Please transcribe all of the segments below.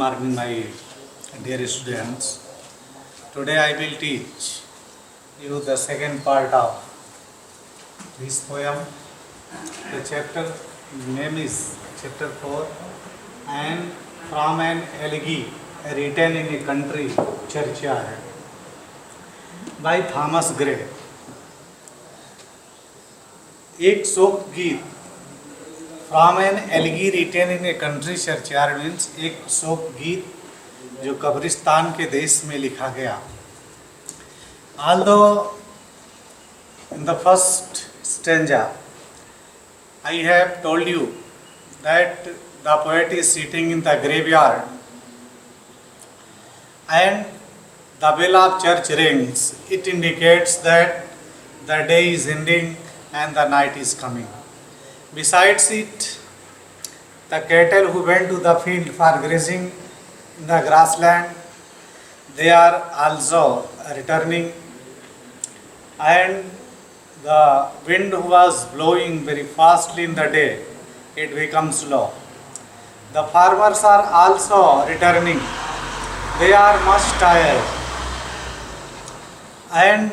morning, my dear students. Today I will teach you the second part of this poem. The chapter name is chapter 4, and from an elegy written in a country churchyard by Thomas Gray. एक शोक गीत from an elegy written in a country churchyard means एक शोक गीत जो कब्रिस्तान के देश में लिखा गया. Although in the first stanza I have told you that the poet is sitting in the graveyard and the bell of church rings, it indicates that the day is ending and the night is coming. Besides it, the cattle who went to the field for grazing in the grassland, they are also returning, and the wind was blowing very fastly in the day, it becomes low. The farmers are also returning, they are much tired, and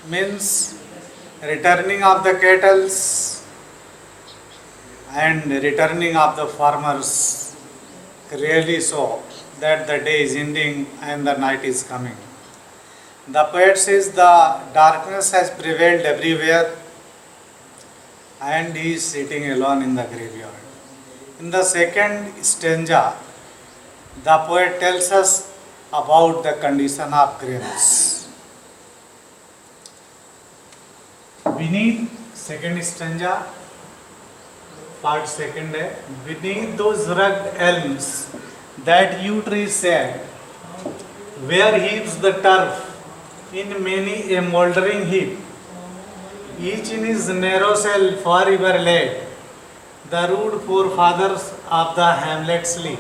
means returning of the cattle and returning of the farmers really show that the day is ending and the night is coming. The poet says the darkness has prevailed everywhere and he is sitting alone in the graveyard. In the second stanza, the poet tells us about the condition of graves. Beneath second stanza, part second है, beneath those rugged elms that yew trees said, where heaps the turf in many a mouldering heap, each in his narrow cell forever laid, the rude forefathers of the hamlet sleep.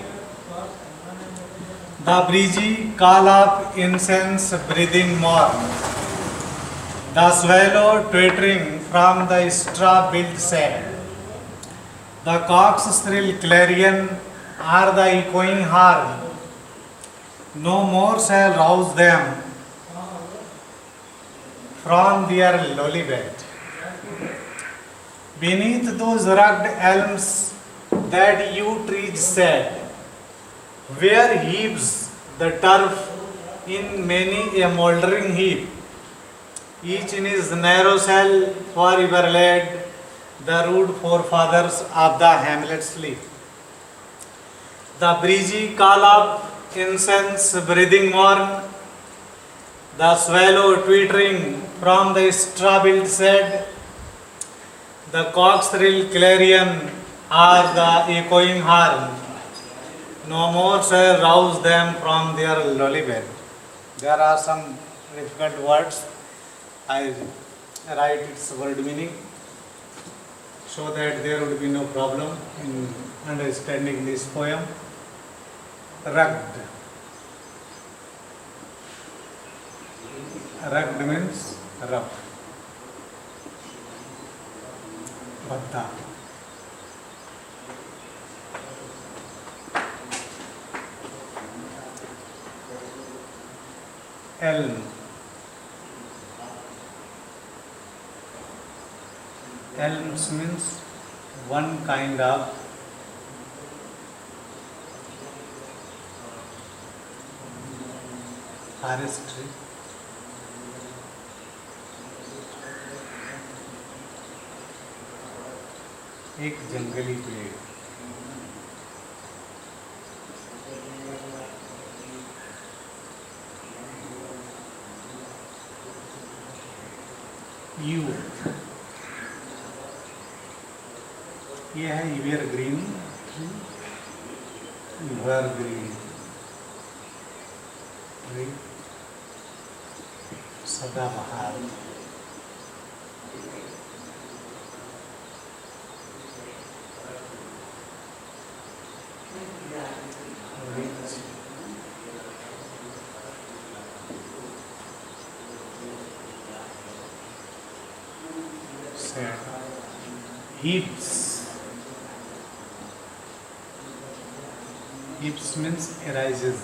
The breezy call of incense breathing morn, the swallow twittering from the straw-built shed, the cock's shrill clarion or the echoing horn, no more shall rouse them from their lowly bed. Beneath those rugged elms that yew trees said, where heaps the turf in many a mouldering heap, each in his narrow cell forever laid, the rude forefathers of the hamlet sleep. The breezy call of incense breathing morn, the swallow twittering from the straw-built shed, the cock's shrill clarion or the echoing horn, no more shall rouse them from their lowly bed. There are some difficult words. I write its word meaning so that there would be no problem in understanding this poem. Rugged. Rugged means rough. Bhatta. Elm. Elms means one kind of forest tree. एक जंगली पेड़. You ये है इवर green. इवर green सदाबहार. heaps Ips means arises.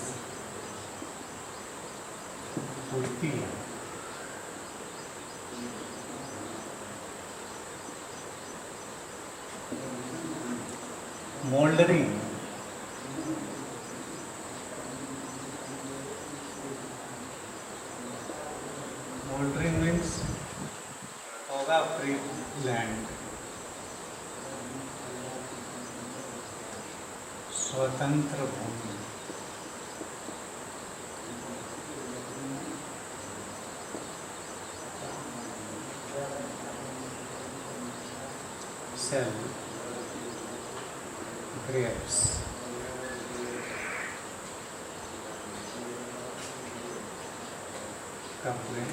होती है. Moldering. Moldering means होगा free land. स्वतंत्र भूमि. Sell grapes. कपड़े.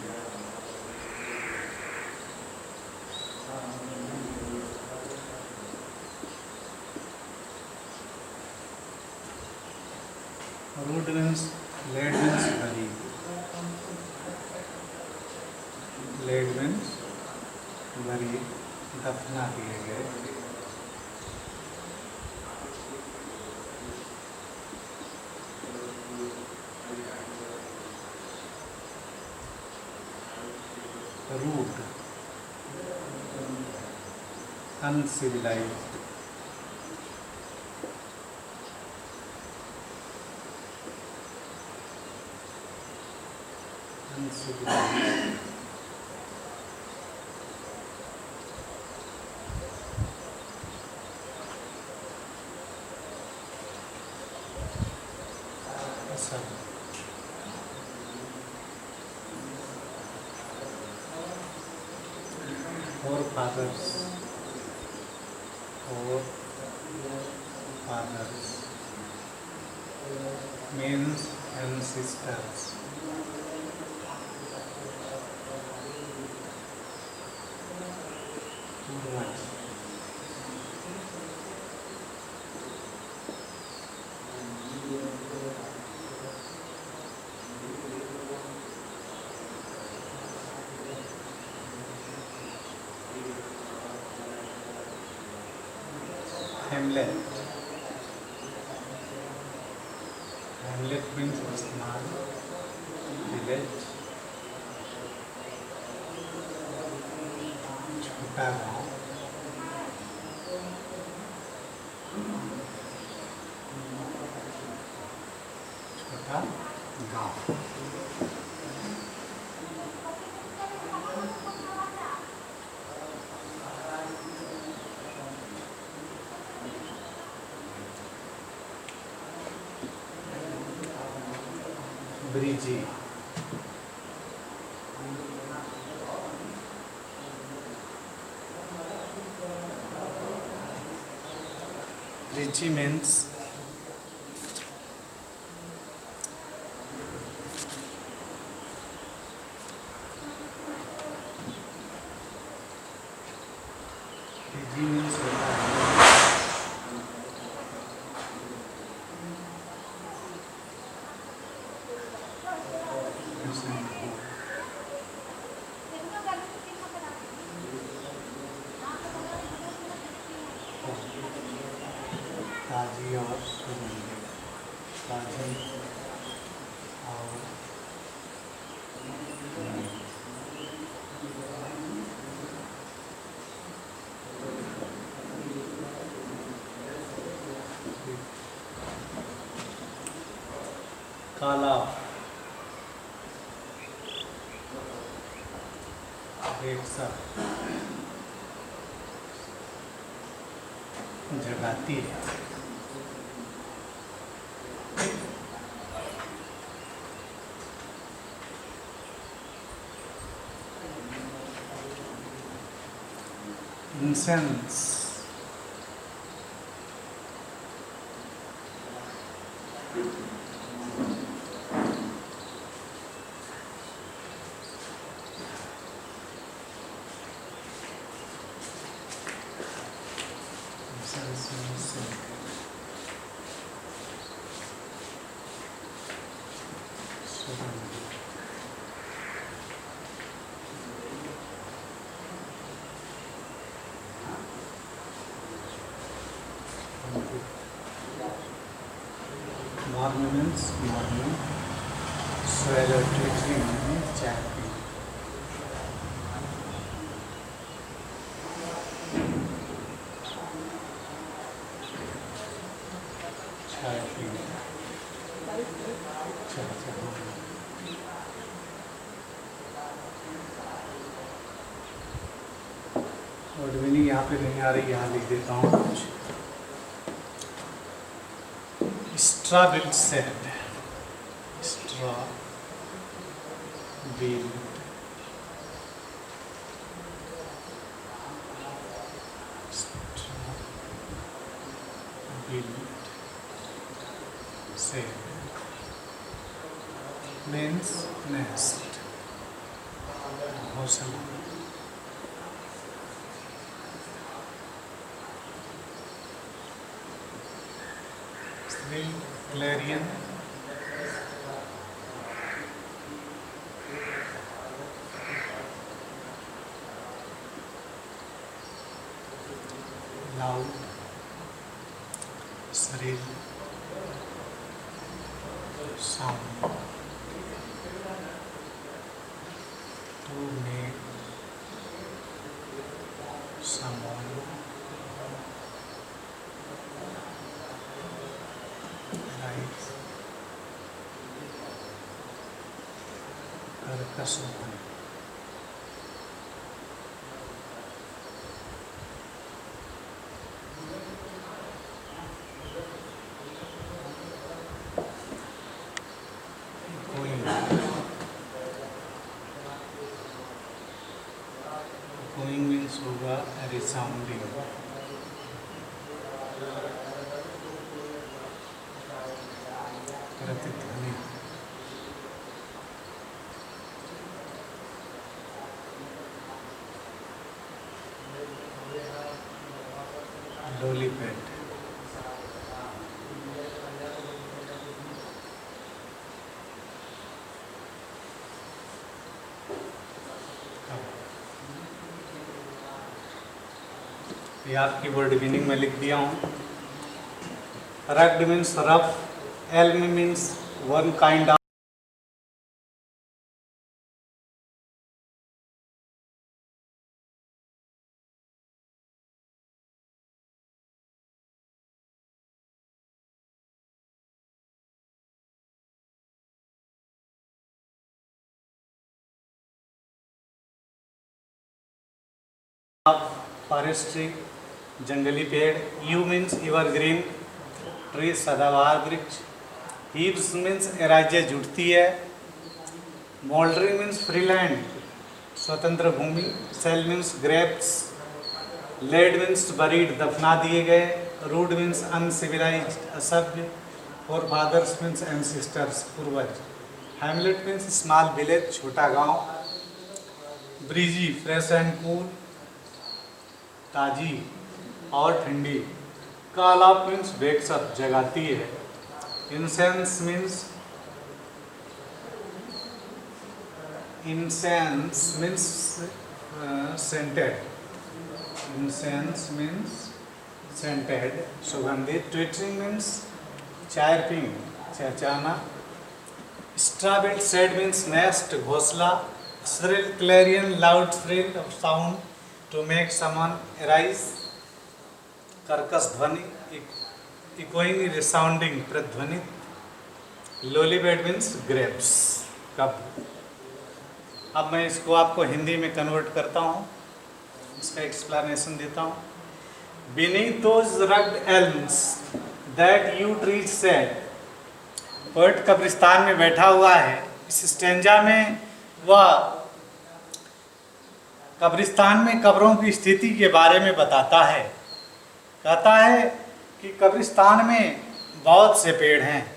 Root means laid means buried. Laid means buried, दफना दिए गए. Rude, uncivilized. Uncivilized. Asal. Forefathers. Forefathers means ancestors. पूर्वज. Hamlet. Hamlet means small village. छोटा गाँव. छोटा गाँव. Breezy. Breezy means breezy means होता है. ताजी और सुगंधित. ताजी और काला. रेखा जगाती है. Incense. Incense means silk. सुगंध. means morning, swallow twittering means chirping. Chirping. Word meaning यहाँ पे नहीं आ रही, यहाँ लिख देता हूँ कुछ. Strabilt said. Strabilt. Strabilt said means nest. घोंसला. Clarion. Loud. Shrill. Sound. To make someone rise. Karkas open. Going. Going means होगा resounding. प्रतिध्वनि. Lolipad. ये आपकी वर्ड मीनिंग में लिख दिया हूँ. Rugged means rough. Elm means one kind of forestry, जंगली पेड़. यू मीन्स एवरग्रीन ट्री, सदाबहार वृक्ष. हीव्स मीन्स एराइजे जुटती है. मोल्डरिंग मीन्स फ्रीलैंड, स्वतंत्र भूमि. Cell means graves. Laid means buried, दफना दिए गए. रूड मीन्स अनसिविलाइज्ड, असभ्य. फोर फादर्स मीन्स एंसिस्टर्स, पूर्वज. हैमलेट मीन्स स्मॉल विलेज, छोटा गांव. ब्रीजी, फ्रेश एंड कूल, ताजी और ठंडी. Call of means wakes up, जगाती है. Incense means scented. Incense means scented, सुगंधित. ट्विटरिंग मीन्स चायरपिंग, चहचहाना. स्ट्राबिल्ट सेड मीन्स नेस्ट, घोंसला. Shrill clarion, loud shrill of sound to make someone arise. कर्कश ध्वनि, इकोइंग रिसाउंडिंग, प्रतिध्वनित. Lowly bed means graves, cup. अब मैं इसको आपको हिंदी में कन्वर्ट करता हूँ, इसका एक्सप्लेनेशन देता हूँ. Beneath those rugged elms that you trees said. Poet कब्रिस्तान में बैठा हुआ है. इस स्टेंजा में वह कब्रिस्तान में कब्रों की स्थिति के बारे में बताता है. कहता है कि कब्रिस्तान में बहुत से पेड़ हैं,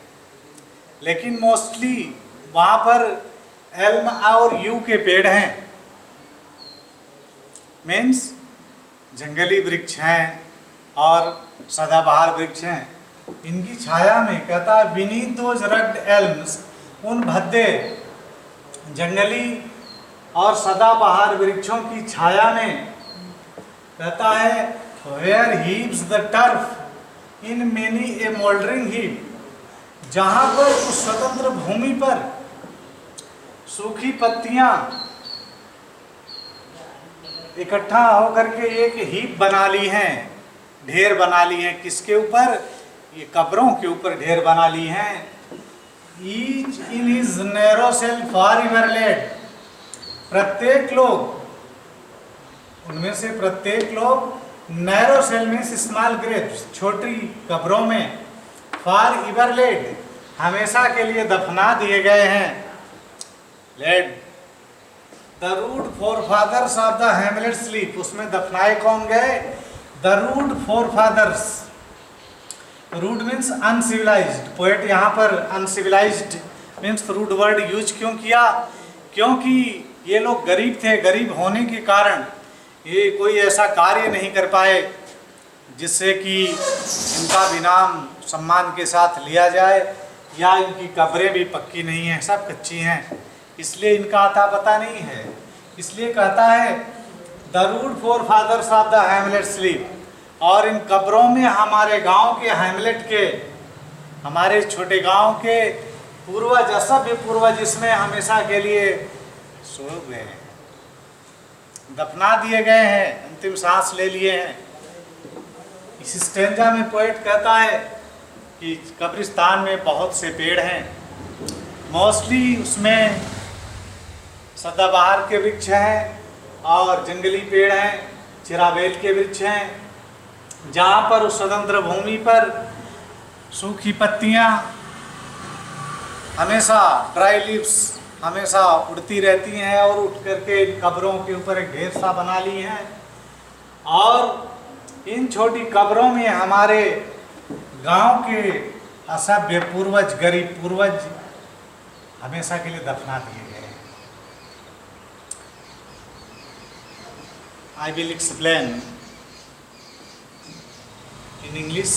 लेकिन मोस्टली वहाँ पर एल्म और यू के पेड़ हैं. मीन्स जंगली वृक्ष हैं और सदाबहार वृक्ष हैं. इनकी छाया में, कहता है बीनीथ दोज रग्ड एल्म्स, उन भद्दे जंगली और सदाबहार वृक्षों की छाया में, कहता है where heaves the turf in many a moldering heap, जहां पर उस स्वतंत्र भूमि पर सूखी पत्तियां इकट्ठा होकर के एक हीप बना ली हैं, ढेर बना ली हैं। किसके ऊपर? ये कब्रों के ऊपर ढेर बना ली हैं। Each in his narrow cell for ever laid, प्रत्येक लोग, उनमें से प्रत्येक लोग नैरो सेल में स्मॉल ग्रेव्स, छोटी कब्रों में, फॉर एवर लेड, हमेशा के लिए दफना दिए गए हैं। Laid the rude forefathers of the hamlet sleep, उसमें दफनाए कौन गए? The rude forefathers. Rude means uncivilised. Poet यहाँ पर uncivilised means rude word use क्यों किया? क्योंकि ये लोग गरीब थे, गरीब होने के कारण ये कोई ऐसा कार्य नहीं कर पाए जिससे कि इनका भी नाम सम्मान के साथ लिया जाए, या इनकी कब्रें भी पक्की नहीं हैं, सब कच्ची हैं, इसलिए इनका अता पता नहीं है। इसलिए कहता है the rude forefathers of the hamlet sleep, और इन कब्रों में हमारे गांव के, हैमलेट के, हमारे छोटे गांव के पूर्वज, असभ्य पूर्वज इसमें हमेशा के लिए सो गए हैं, दफना दिए गए हैं, अंतिम सांस ले लिए हैं। इस स्टेंजा में पोएट कहता है कि कब्रिस्तान में बहुत से पेड़ हैं, मोस्टली उसमें सदाबहार के वृक्ष हैं और जंगली पेड़ हैं, चिराबेल के वृक्ष हैं, जहाँ पर उस स्वतंत्र भूमि पर सूखी पत्तियाँ हमेशा, ड्राई लीव्स हमेशा उड़ती रहती हैं, और उठ करके इन कब्रों के ऊपर एक ढेर सा बना ली हैं। और इन छोटी कब्रों में हमारे गांव के असभ्य पूर्वज, गरीब पूर्वज हमेशा के लिए दफना दिए गए हैं। I will explain in English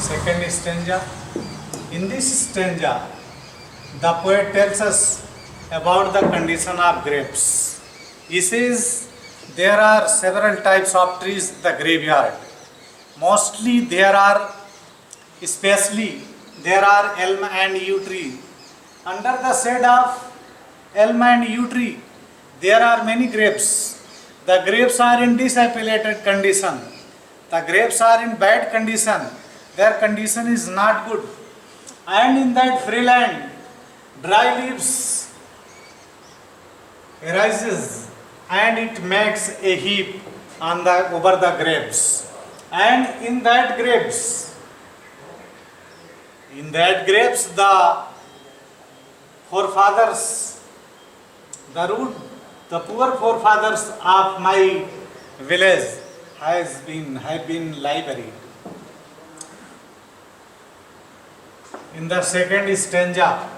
second stanza. In this stanza, the poet tells us about the condition of grapes. He says there are several types of trees in the graveyard. Mostly there are, especially there are elm and yew tree. Under the shade of elm and yew tree, there are many grapes. The grapes are in disappolated condition. The grapes are in bad condition. Their condition is not good. And in that free land, dry leaves arises, and it makes a heap on the over the grapes. And in that grapes, the forefathers, the poor forefathers of my village have been lie buried. In the second stanza,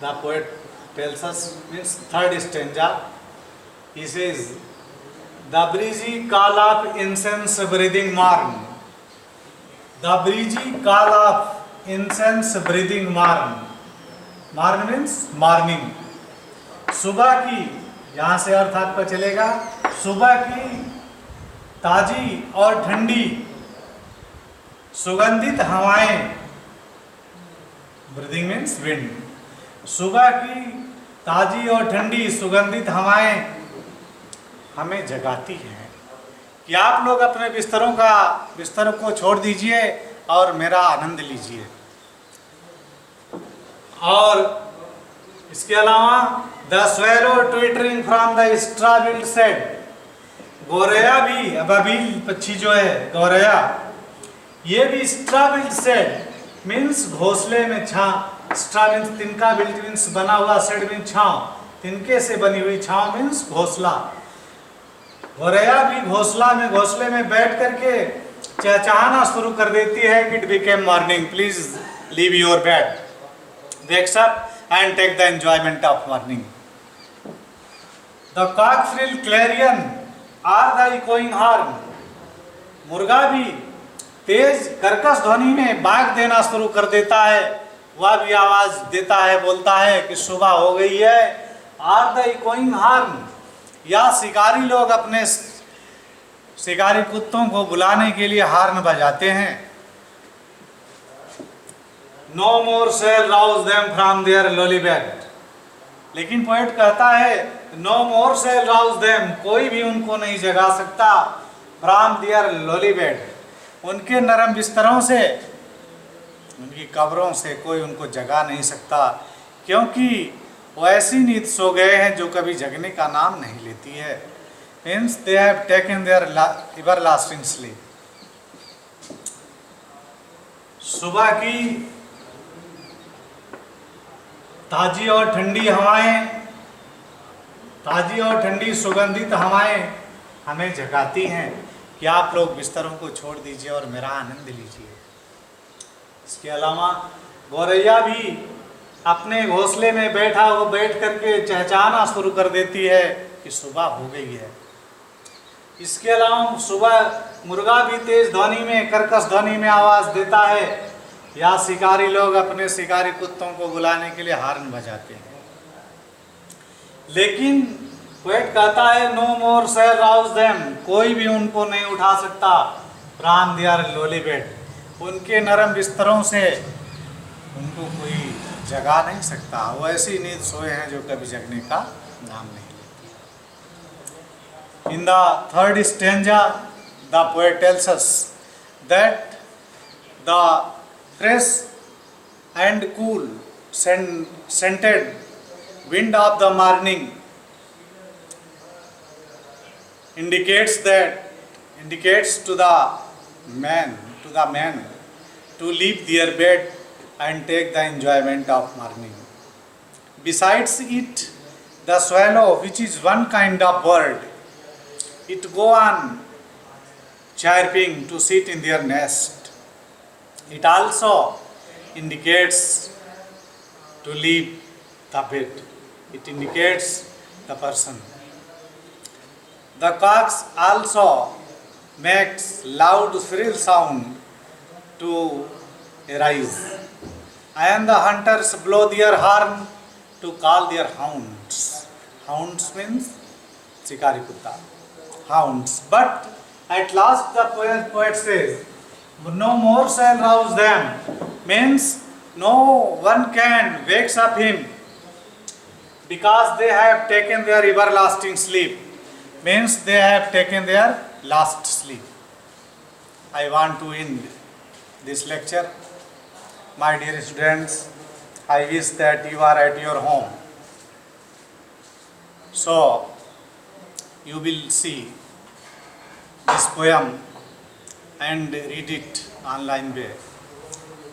the poet tells us, means third stanza, he says, the breezy call of incense breathing morn. The breezy call of incense breathing morn. Morn means morning. सुबह की, यहाँ से अर्थ आपका चलेगा, सुबह की ताजी और ठंडी सुगंधित हवाएं, ब्रीदिंग मीन्स विंड, सुबह की ताजी और ठंडी सुगंधित हवाएं हमें जगाती हैं कि आप लोग अपने बिस्तरों को छोड़ दीजिए और मेरा आनंद लीजिए। और इसके अलावा the swallow twittering from the straw build said, गौरैया भी, अबाबील पक्षी जो है गौरैया, ये भी स्ट्रॉ बिल्ड सेड मीन्स घोंसले में छांव, स्ट्रॉ मीन्स तिनका, बिल्ड मीन्स बना हुआ, सेड मीन्स छांव, तिनके से बनी हुई छांव मीन्स घोंसला। गौरैया भी घोंसले में बैठ करके चहचहाना शुरू कर देती है कि it became morning, please leave your bed, wakes up and take the enjoyment of morning. The cock frill clarion or the echoing horn, मुर्गा भी तेज कर्कश ध्वनि में बाग देना शुरू कर देता है, वह भी आवाज देता है, बोलता है कि सुबह हो गई है। और द इकोइंग हॉर्न, या शिकारी लोग अपने शिकारी कुत्तों को बुलाने के लिए हार्न बजाते हैं। no more shall rouse them from their lowly bed. लेकिन पोएट कहता है no more shall rouse them, कोई भी उनको नहीं जगा सकता from their lowly bed, उनके नरम बिस्तरों से, उनकी कब्रों से कोई उनको जगा नहीं सकता, क्योंकि वो ऐसी नींद सो गए हैं जो कभी जगने का नाम नहीं लेती है. Means they have taken their everlasting sleep. सुबह की ताजी और ठंडी हवाएं, ताजी और ठंडी सुगंधित हवाएं हमें जगाती हैं कि आप लोग बिस्तरों को छोड़ दीजिए और मेरा आनंद लीजिए. इसके अलावा गौरैया भी अपने घोंसले में बैठ करके चहचहाना शुरू कर देती है कि सुबह हो गई है. इसके अलावा सुबह मुर्गा भी तेज ध्वनि में, कर्कश ध्वनि में आवाज़ देता है, या शिकारी लोग अपने शिकारी कुत्तों को बुलाने के लिए हार्न बजाते हैं. लेकिन पोएट कहता है नो मोर शैल राउज देम, कोई भी उनको नहीं उठा सकता फ्रॉम देयर लोली बेड, उनके नरम बिस्तरों से उनको कोई जगा नहीं सकता. वो ऐसी नींद सोए हैं जो कभी जगने का नाम नहीं. In the third stanza, the poet tells us that the fresh and cool scented wind of the morning indicates to the man to leave their bed and take the enjoyment of morning. Besides it, the swallow, which is one kind of bird, it go on chirping to sit in their nest. It also indicates to leave the bed. It indicates the person. The cocks also makes loud shrill sound to arise, and the hunters blow their horn to call their hounds. Hounds means shikari kutta. Hounds. But at last the poet says, no more shall rouse them, means no one can wakes up him, because they have taken their everlasting sleep, means they have taken their last sleep. I want to end this lecture. My dear students, I wish that you are at your home. So, you will see this poem and read it online way,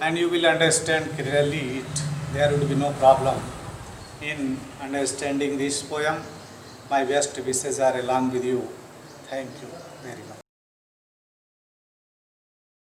and you will understand clearly it. There would be no problem in understanding this poem. My best wishes are along with you. Thank you very much.